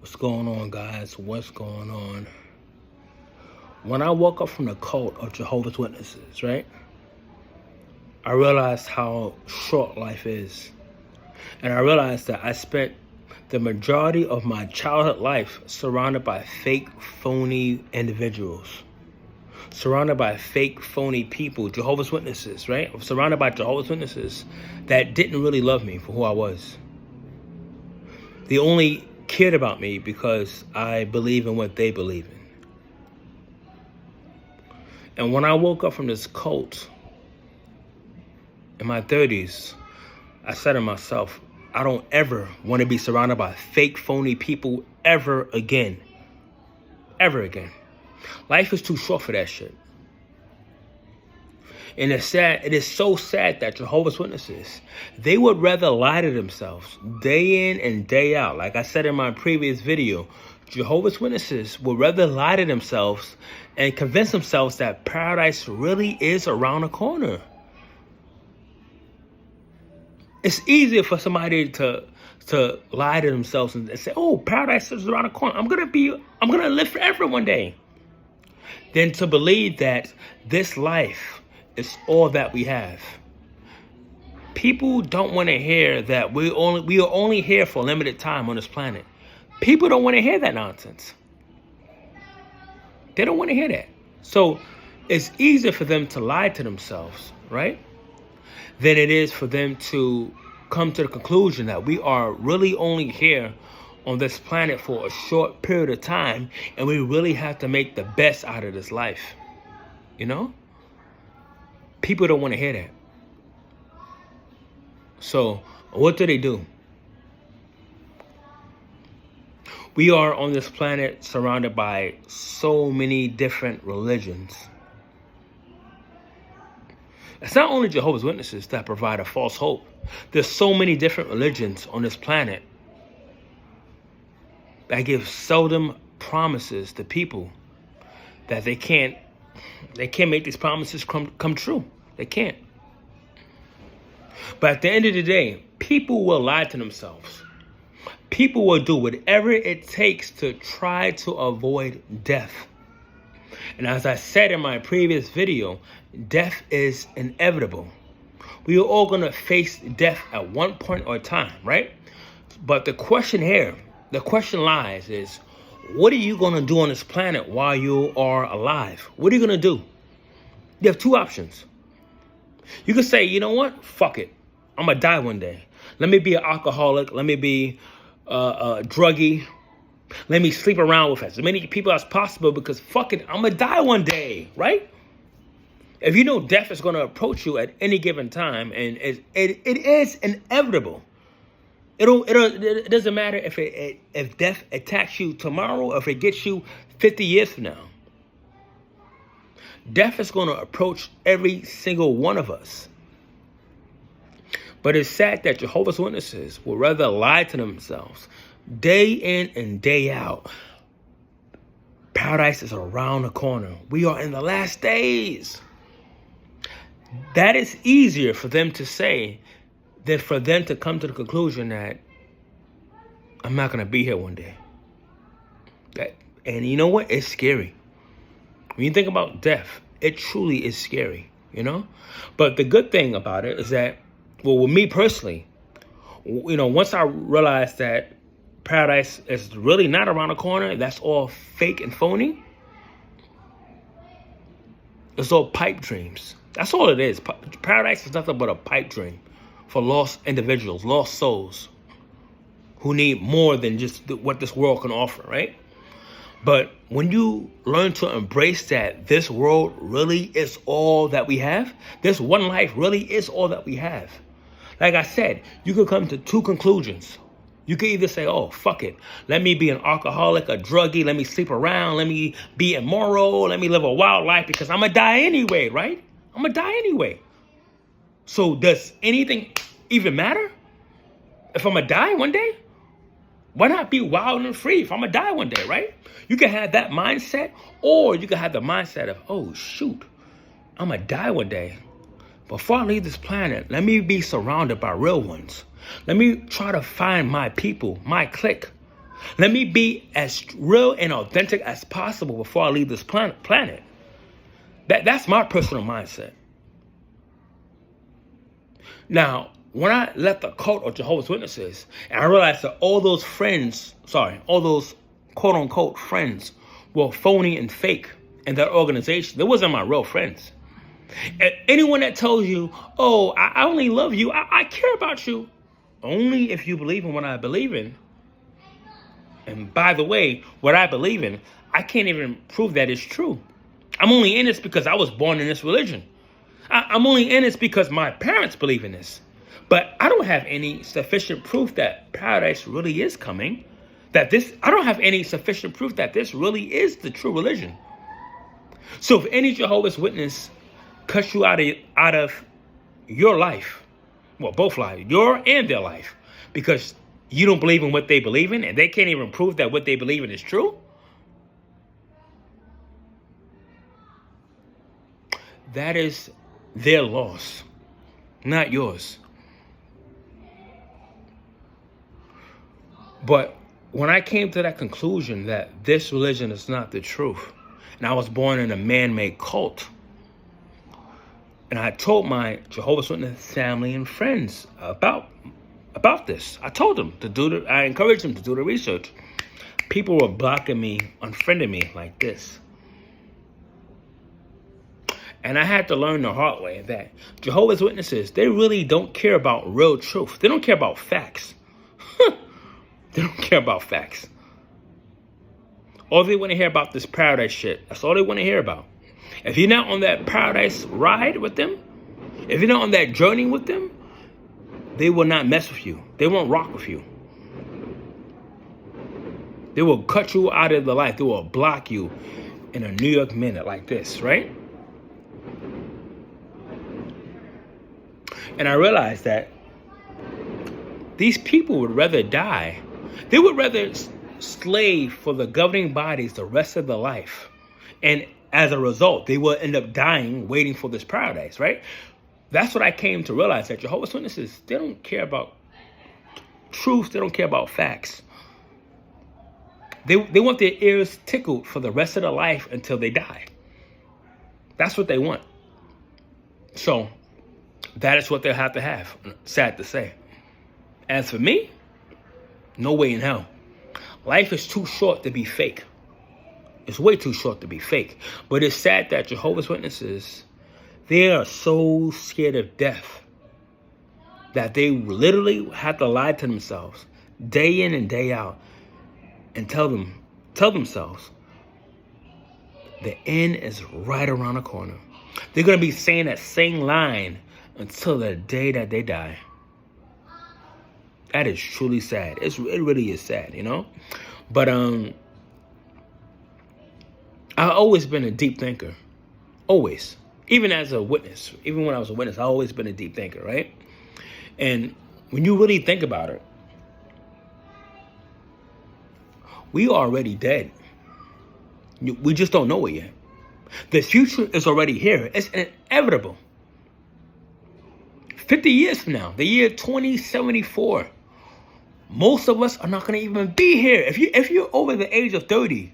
What's going on, guys? What's going on? When I woke up from the cult of Jehovah's Witnesses, right, I realized how short life is. And I realized that I spent the majority of my childhood life surrounded by fake, phony individuals. Surrounded by fake, phony people, Jehovah's Witnesses, right? I'm surrounded by Jehovah's Witnesses that didn't really love me for who I was. They only cared about me because I believe in what they believe in. And when I woke up from this cult in my 30s, I said to myself, I don't ever want to be surrounded by fake, phony people ever again. Ever again. Life is too short for that shit. And it's sad. It is so sad that Jehovah's Witnesses, they would rather lie to themselves day in and day out. Like I said in my previous video, Jehovah's Witnesses would rather lie to themselves and convince themselves that paradise really is around the corner. It's easier for somebody to lie to themselves and say, "Oh, paradise is around the corner. I'm gonna live forever one day," than to believe that this life is all that we have. People don't want to hear that we are only here for a limited time on this planet. People don't want to hear that nonsense. They don't want to hear that. So it's easier for them to lie to themselves, right, than it is for them to come to the conclusion that we are really only here on this planet for a short period of time, and we really have to make the best out of this life. You know? People don't want to hear that. So what do? We are on this planet surrounded by so many different religions. It's not only Jehovah's Witnesses that provide a false hope. There's so many different religions on this planet that give seldom promises to people that they can't make these promises come true. They can't. But at the end of the day, people will lie to themselves. People will do whatever it takes to try to avoid death. And as I said in my previous video, death is inevitable. We are all going to face death at one point or time, right? But the question lies is, what are you going to do on this planet while you are alive? What are you going to do? You have two options. You can say, you know what? Fuck it. I'm going to die one day. Let me be an alcoholic. Let me be a druggie. Let me sleep around with as many people as possible because fuck it, I'm going to die one day, right? If you know death is going to approach you at any given time, and it is inevitable. It doesn't matter if death attacks you tomorrow or if it gets you 50 years from now. Death is going to approach every single one of us. But it's sad that Jehovah's Witnesses will rather lie to themselves day in and day out. Paradise is around the corner. We are in the last days. That is easier for them to say than for them to come to the conclusion that I'm not going to be here one day. And you know what? It's scary. When you think about death, it truly is scary, you know? But the good thing about it is that, well, with me personally, you know, once I realized that paradise is really not around the corner, that's all fake and phony, it's all pipe dreams. That's all it is. Paradise is nothing but a pipe dream for lost individuals, lost souls who need more than just what this world can offer, right? But when you learn to embrace that this world really is all that we have, this one life really is all that we have. Like I said, you could come to two conclusions. You could either say, oh, fuck it. Let me be an alcoholic, a druggie. Let me sleep around. Let me be immoral. Let me live a wild life because I'm going to die anyway, right? I'm going to die anyway. So does anything even matter? If I'm going to die one day? Why not be wild and free if I'm going to die one day, right? You can have that mindset, or you can have the mindset of, oh, shoot, I'm going to die one day. Before I leave this planet, let me be surrounded by real ones. Let me try to find my people, my clique. Let me be as real and authentic as possible before I leave this planet. That's my personal mindset. Now, when I left the cult of Jehovah's Witnesses, and I realized that all those quote-unquote friends were phony and fake in that organization. They wasn't my real friends. And anyone that tells you, oh, I only love you, I care about you, only if you believe in what I believe in. And by the way, what I believe in, I can't even prove that it's true. I'm only in this because I was born in this religion. I'm only in this because my parents believe in this. But I don't have any sufficient proof that paradise really is coming. I don't have any sufficient proof that this really is the true religion. So if any Jehovah's Witness cuts you out of your life, well, both lives, your and their life, because you don't believe in what they believe in, and they can't even prove that what they believe in is true, that is their loss, not yours. But when I came to that conclusion that this religion is not the truth, and I was born in a man-made cult, and I told my Jehovah's Witness family and friends about this. I told them I encouraged them to do the research. People were blocking me, unfriending me like this. And I had to learn the hard way that Jehovah's Witnesses, they really don't care about real truth. They don't care about facts. They don't care about facts. All they want to hear about this paradise shit. That's all they want to hear about. If you're not on that paradise ride with them, if you're not on that journey with them, they will not mess with you. They won't rock with you. They will cut you out of the life. They will block you in a New York minute like this, right? And I realized that these people would rather die. They would rather slave for the governing bodies the rest of their life. And as a result, they will end up dying waiting for this paradise, right? That's what I came to realize, that Jehovah's Witnesses, they don't care about truth. They don't care about facts. They want their ears tickled for the rest of their life until they die. That's what they want. So that is what they'll have to have, sad to say. As for me, no way in hell. Life is too short to be fake. It's way too short to be fake. But it's sad that Jehovah's Witnesses, they are so scared of death that they literally have to lie to themselves day in and day out and tell themselves the end is right around the corner. They're going to be saying that same line until the day that they die. That is truly sad. It really is sad, you know? But I've always been a deep thinker. Always. Even as a witness. Even when I was a witness, I've always been a deep thinker, right? And when you really think about it, we are already dead. We just don't know it yet. The future is already here. It's inevitable. 50 years from now, the year 2074, most of us are not going to even be here. If you're over the age of 30,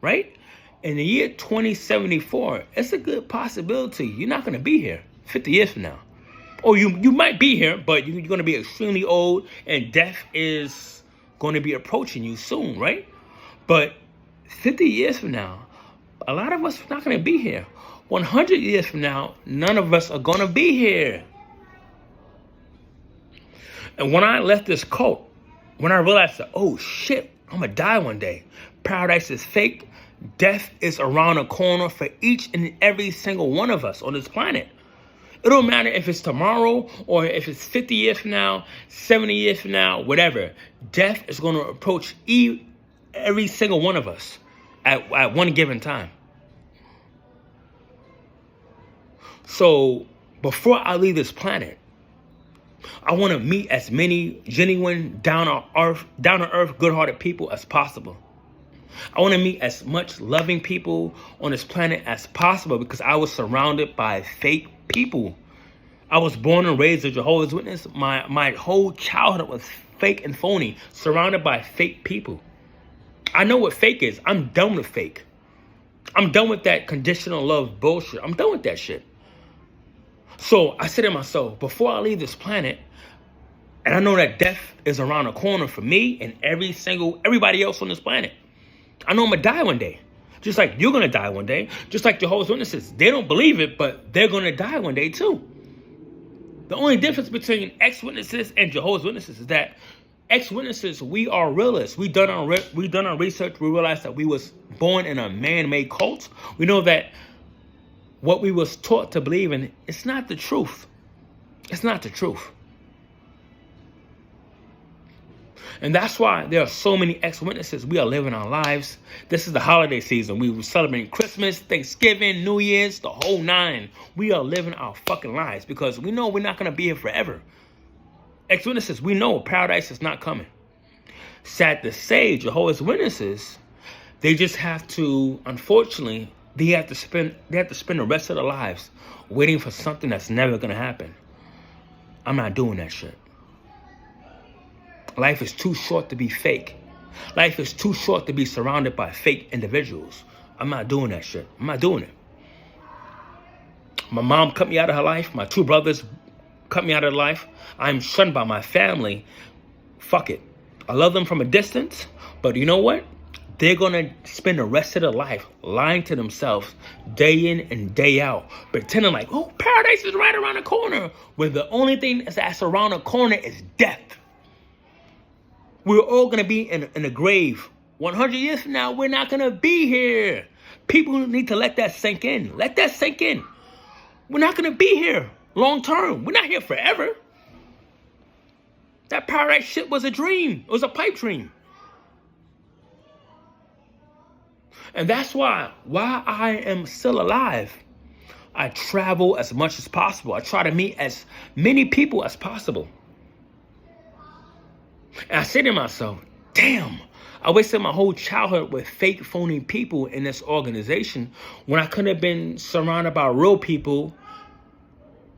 right? In the year 2074, it's a good possibility you're not going to be here 50 years from now. Or you might be here, but you're going to be extremely old and death is going to be approaching you soon, right? But 50 years from now, a lot of us are not going to be here. 100 years from now, none of us are going to be here. And when I left this cult, when I realized that, oh shit, I'm going to die one day. Paradise is fake. Death is around the corner for each and every single one of us on this planet. It don't matter if it's tomorrow or if it's 50 years from now, 70 years from now, whatever. Death is going to approach every single one of us at one given time. So before I leave this planet, I want to meet as many genuine, down-to-earth, good-hearted people as possible. I want to meet as much loving people on this planet as possible because I was surrounded by fake people. I was born and raised a Jehovah's Witness. My whole childhood was fake and phony, surrounded by fake people. I know what fake is. I'm done with fake. I'm done with that conditional love bullshit. I'm done with that shit. So I said to myself, before I leave this planet, and I know that death is around the corner for me and everybody else on this planet. I know I'm going to die one day. Just like you're going to die one day. Just like Jehovah's Witnesses. They don't believe it, but they're going to die one day too. The only difference between ex-witnesses and Jehovah's Witnesses is that ex-witnesses, we are realists. We done our research. We realized that we was born in a man-made cult. We know that what we was taught to believe in, it's not the truth. It's not the truth. And that's why there are so many ex-witnesses. We are living our lives. This is the holiday season. We were celebrating Christmas, Thanksgiving, New Year's, the whole nine. We are living our fucking lives because we know we're not going to be here forever. Ex-witnesses, we know paradise is not coming. Sad to say, Jehovah's Witnesses, they just have to, unfortunately, they have to spend the rest of their lives waiting for something that's never going to happen. I'm not doing that shit. Life is too short to be fake. Life is too short to be surrounded by fake individuals. I'm not doing that shit. I'm not doing it. My mom cut me out of her life. My two brothers cut me out of life. I'm shunned by my family. Fuck it. I love them from a distance, but you know what? They're going to spend the rest of their life lying to themselves day in and day out, pretending like, oh, paradise is right around the corner, when the only thing that's around the corner is death. We're all going to be in a grave. 100 years from now, we're not going to be here. People need to let that sink in. Let that sink in. We're not going to be here long term. We're not here forever. That paradise shit was a dream. It was a pipe dream. And that's why I am still alive, I travel as much as possible. I try to meet as many people as possible. And I say to myself, damn, I wasted my whole childhood with fake, phony people in this organization when I could have been surrounded by real people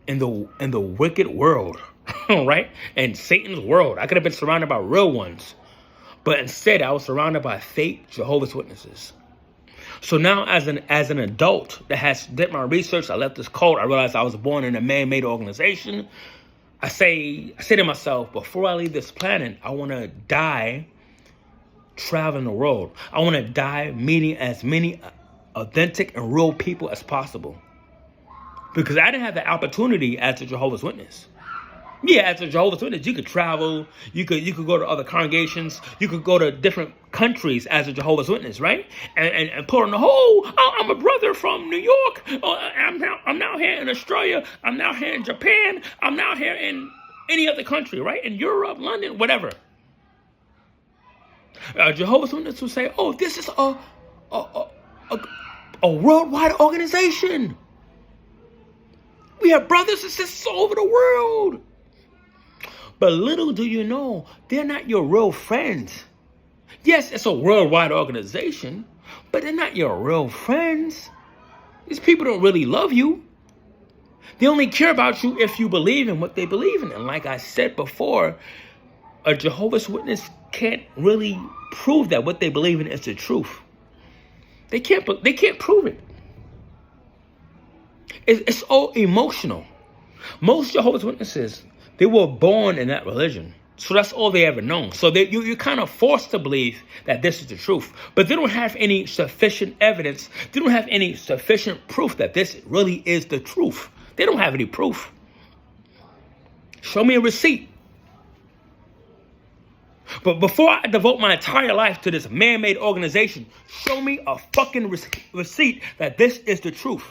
in the wicked world, right? In Satan's world. I could have been surrounded by real ones. But instead, I was surrounded by fake Jehovah's Witnesses. So now as an adult that has did my research, I left this cult, I realized I was born in a man-made organization. I say to myself, before I leave this planet, I want to die traveling the world. I want to die meeting as many authentic and real people as possible. Because I didn't have the opportunity as a Jehovah's Witness. Yeah, as a Jehovah's Witness, you could travel, you could go to other congregations, you could go to different countries as a Jehovah's Witness, right? And put on the whole, I'm a brother from New York, I'm now here in Australia, I'm now here in Japan, I'm now here in any other country, right? In Europe, London, whatever. Jehovah's Witness will say, oh, this is a worldwide organization. We have brothers and sisters all over the world. But little do you know, they're not your real friends. Yes, it's a worldwide organization, but they're not your real friends. These people don't really love you. They only care about you if you believe in what they believe in. And like I said before, a Jehovah's Witness can't really prove that what they believe in is the truth. They can't prove it. It's all emotional. Most Jehovah's Witnesses, they were born in that religion. So that's all they ever known. So you're kind of forced to believe that this is the truth. But they don't have any sufficient evidence. They don't have any sufficient proof that this really is the truth. They don't have any proof. Show me a receipt. But before I devote my entire life to this man-made organization, show me a fucking receipt that this is the truth.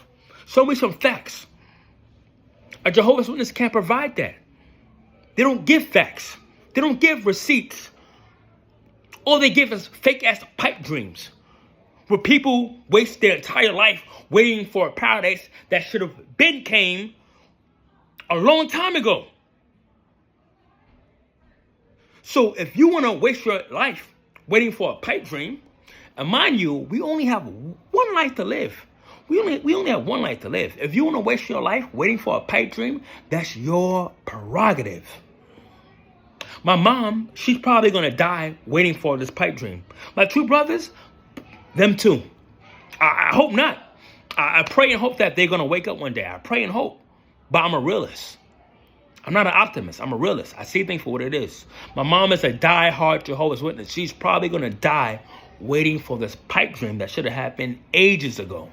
Show me some facts. A Jehovah's Witness can't provide that. They don't give facts. They don't give receipts. All they give is fake-ass pipe dreams, where people waste their entire life waiting for a paradise that should have been came a long time ago. So if you want to waste your life waiting for a pipe dream, and mind you, we only have one life to live. We only have one life to live. If you want to waste your life waiting for a pipe dream, that's your prerogative. My mom, she's probably going to die waiting for this pipe dream. My two brothers, them too. I hope not. I pray and hope that they're going to wake up one day. I pray and hope. But I'm a realist. I'm not an optimist. I'm a realist. I see things for what it is. My mom is a die-hard Jehovah's Witness. She's probably going to die waiting for this pipe dream that should have happened ages ago.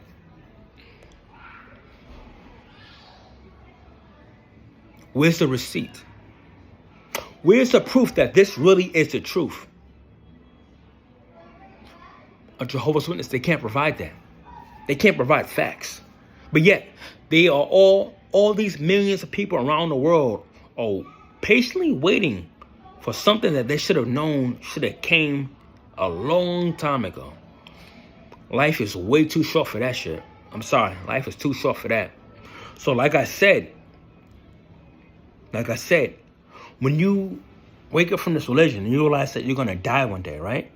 Where's the receipt? Where's the proof that this really is the truth? A Jehovah's Witness, they can't provide that. They can't provide facts. But yet, they are all these millions of people around the world are patiently waiting for something that they should have known, should have came a long time ago. Life is way too short for that shit. I'm sorry. Life is too short for that. So like I said, when you wake up from this religion and you realize that you're going to die one day, right?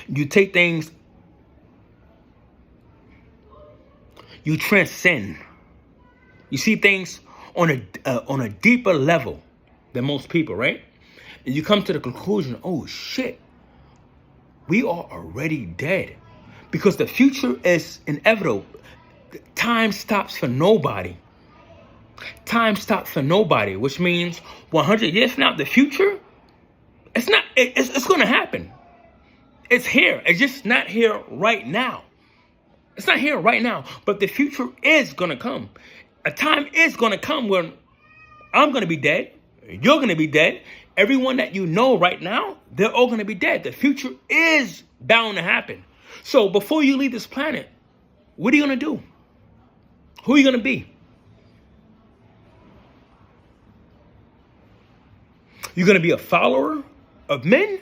You take things, you transcend. You see things on a deeper level than most people, right? And you come to the conclusion, oh shit, we are already dead. Because the future is inevitable. Time stops for nobody. Time stops for nobody, which means 100 years from now, the future, it's going to happen. It's here. It's just not here right now. It's not here right now, but the future is going to come. A time is going to come when I'm going to be dead. You're going to be dead. Everyone that you know right now, they're all going to be dead. The future is bound to happen. So before you leave this planet, what are you going to do? Who are you going to be? You're going to be a follower of men?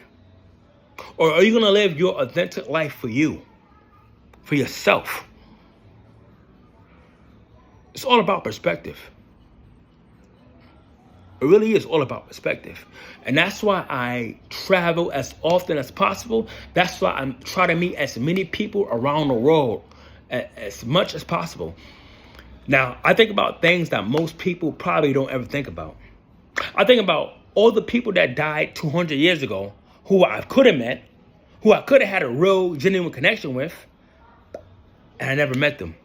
Or are you going to live your authentic life for you? For yourself? It's all about perspective. It really is all about perspective. And that's why I travel as often as possible. That's why I try to meet as many people around the world as much as possible. Now, I think about things that most people probably don't ever think about. I think about all the people that died 200 years ago who I could have met, who I could have had a real, genuine connection with, and I never met them.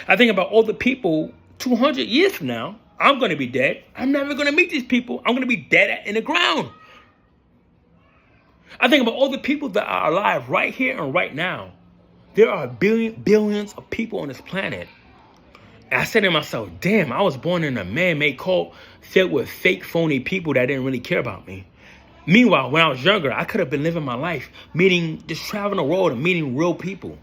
I think about all the people 200 years from now, I'm going to be dead. I'm never going to meet these people. I'm going to be dead in the ground. I think about all the people that are alive right here and right now. There are billions of people on this planet. And I said to myself, damn, I was born in a man-made cult filled with fake, phony people that didn't really care about me. Meanwhile, when I was younger, I could have been living my life, just traveling the world and meeting real people.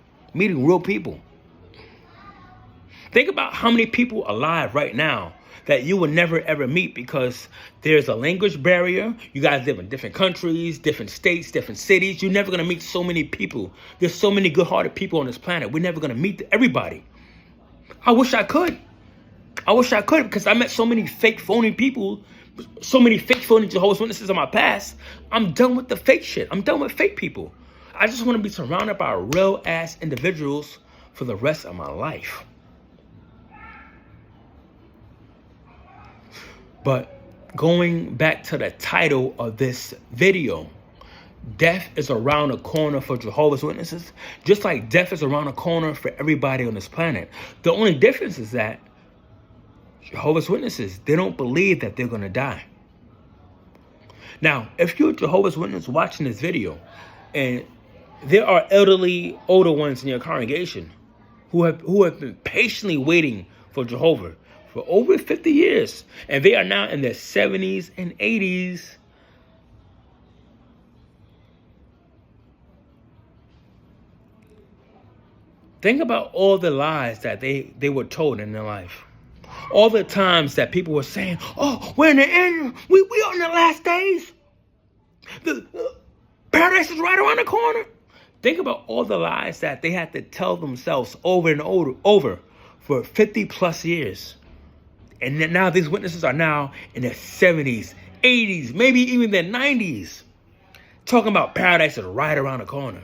Think about how many people alive right now that you will never ever meet because there's a language barrier. You guys live in different countries, different states, different cities. You're never going to meet so many people. There's so many good-hearted people on this planet. We're never going to meet everybody. I wish I could. Because I met so many fake, phony people, so many fake, phony Jehovah's Witnesses in my past. I'm done with the fake shit. I'm done with fake people. I just want to be surrounded by real-ass individuals for the rest of my life. But going back to the title of this video, death is around the corner for Jehovah's Witnesses, just like death is around the corner for everybody on this planet. The only difference is that Jehovah's Witnesses, they don't believe that they're going to die. Now, if you're a Jehovah's Witness watching this video, and there are elderly, older ones in your congregation who have been patiently waiting for Jehovah for over 50 years, and they are now in their 70s and 80s, think about all the lies that they were told in their life. All the times that people were saying, oh, we're in the end, we are in the last days. The paradise is right around the corner. Think about all the lies that they had to tell themselves over and over for 50 plus years. And then now these witnesses are now in their 70s, 80s, maybe even their 90s, talking about paradise is right around the corner.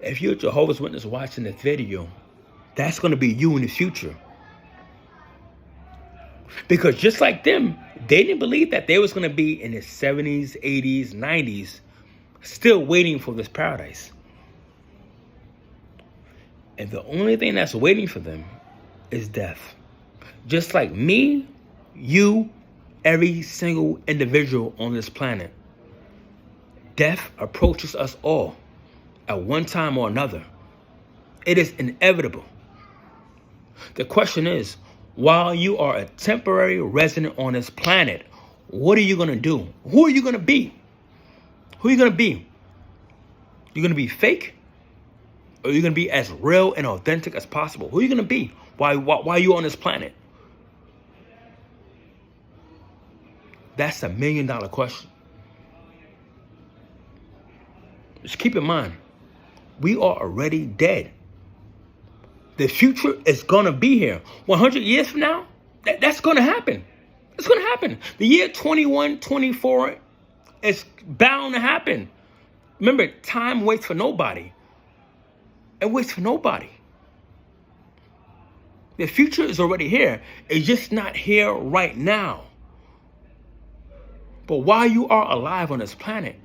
If you're a Jehovah's Witness watching this video, that's going to be you in the future. Because just like them, they didn't believe that they was going to be in the 70s, 80s, 90s, still waiting for this paradise. And the only thing that's waiting for them is death. Just like me, you, every single individual on this planet. Death approaches us all at one time or another. It is inevitable. The question is, while you are a temporary resident on this planet, what are you going to do? Who are you going to be? Who are you going to be? You're going to be fake? Or are you going to be as real and authentic as possible? Who are you going to be while you're on this planet? That's $1 million question. Just keep in mind, we are already dead. The future is going to be here. 100 years from now, that's going to happen. It's going to happen. The year 2124 is bound to happen. Remember, time waits for nobody. It waits for nobody. The future is already here. It's just not here right now. But while you are alive on this planet,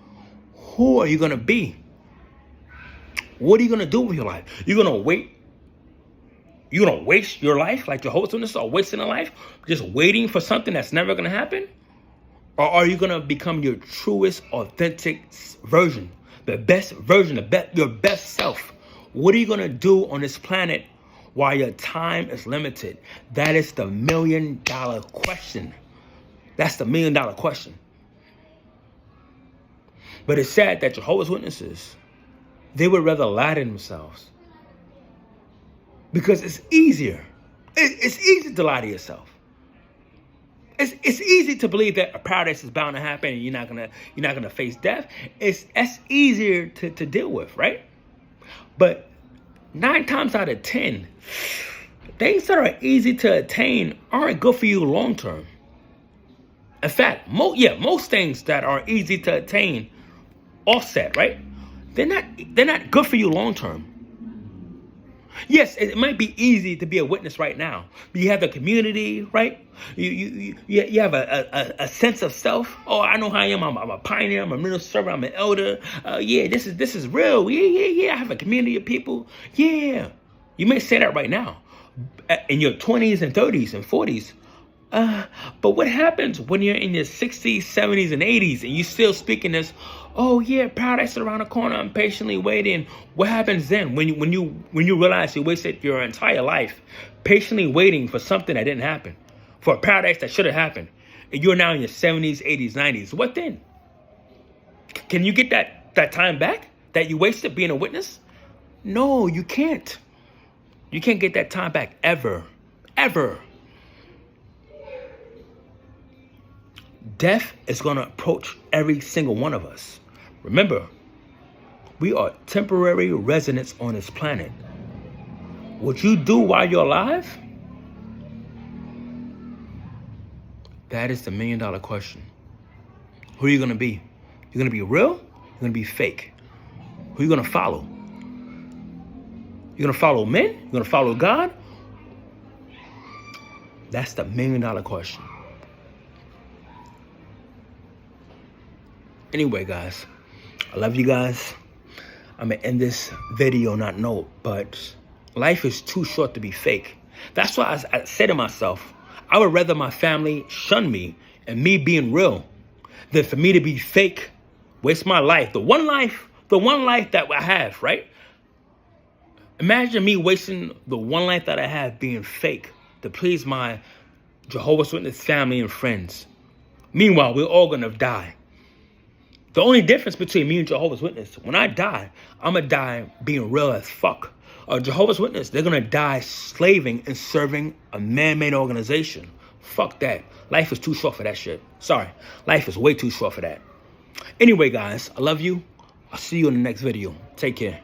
who are you going to be? What are you going to do with your life? You're going to wait. You're going to waste your life like Jehovah's Witnesses are wasting a life, just waiting for something that's never going to happen? Or are you going to become your truest, authentic version, the best version, your best self? What are you going to do on this planet while your time is limited? That is the $1 million question. That's the $1 million question. But it's sad that Jehovah's Witnesses, they would rather lie to themselves. Because it's easier. It's easy to lie to yourself. It's easy to believe that a paradise is bound to happen and you're not gonna face death. That's easier to deal with, right? But 9 times out of 10, things that are easy to attain aren't good for you long term. In fact, most things that are easy to attain, offset, right? They're not good for you long term. Yes, it might be easy to be a witness right now. But you have the community, right? You have a sense of self. Oh, I know who I am. I'm a pioneer. I'm a minister servant. I'm an elder. This is real. Yeah. I have a community of people. Yeah. You may say that right now, in your 20s and 30s and 40s. But what happens when you're in your 60s, 70s, and 80s and you still speaking this? Oh yeah, paradise is around the corner. I'm patiently waiting. What happens then when you realize you wasted your entire life patiently waiting for something that didn't happen, for a paradise that should have happened, and you're now in your 70s, 80s, 90s? What then? Can you get that time back that you wasted being a witness? No, you can't. You can't get that time back ever. Death is going to approach every single one of us. Remember, we are temporary residents on this planet. What you do while you're alive, that is the $1 million question. Who are you going to be? You're going to be real? You're going to be fake? Who are you going to follow? You're going to follow men? You're going to follow God? That's the $1 million question. Anyway, guys, I love you guys. I'm going to end this video on that note, but life is too short to be fake. That's why I say to myself, I would rather my family shun me and me being real than for me to be fake, waste my life. The one life that I have, right? Imagine me wasting the one life that I have being fake to please my Jehovah's Witness family and friends. Meanwhile, we're all going to die. The only difference between me and Jehovah's Witness, when I die, I'm going to die being real as fuck. Jehovah's Witness, they're going to die slaving and serving a man-made organization. Fuck that. Life is too short for that shit. Sorry. Life is way too short for that. Anyway, guys, I love you. I'll see you in the next video. Take care.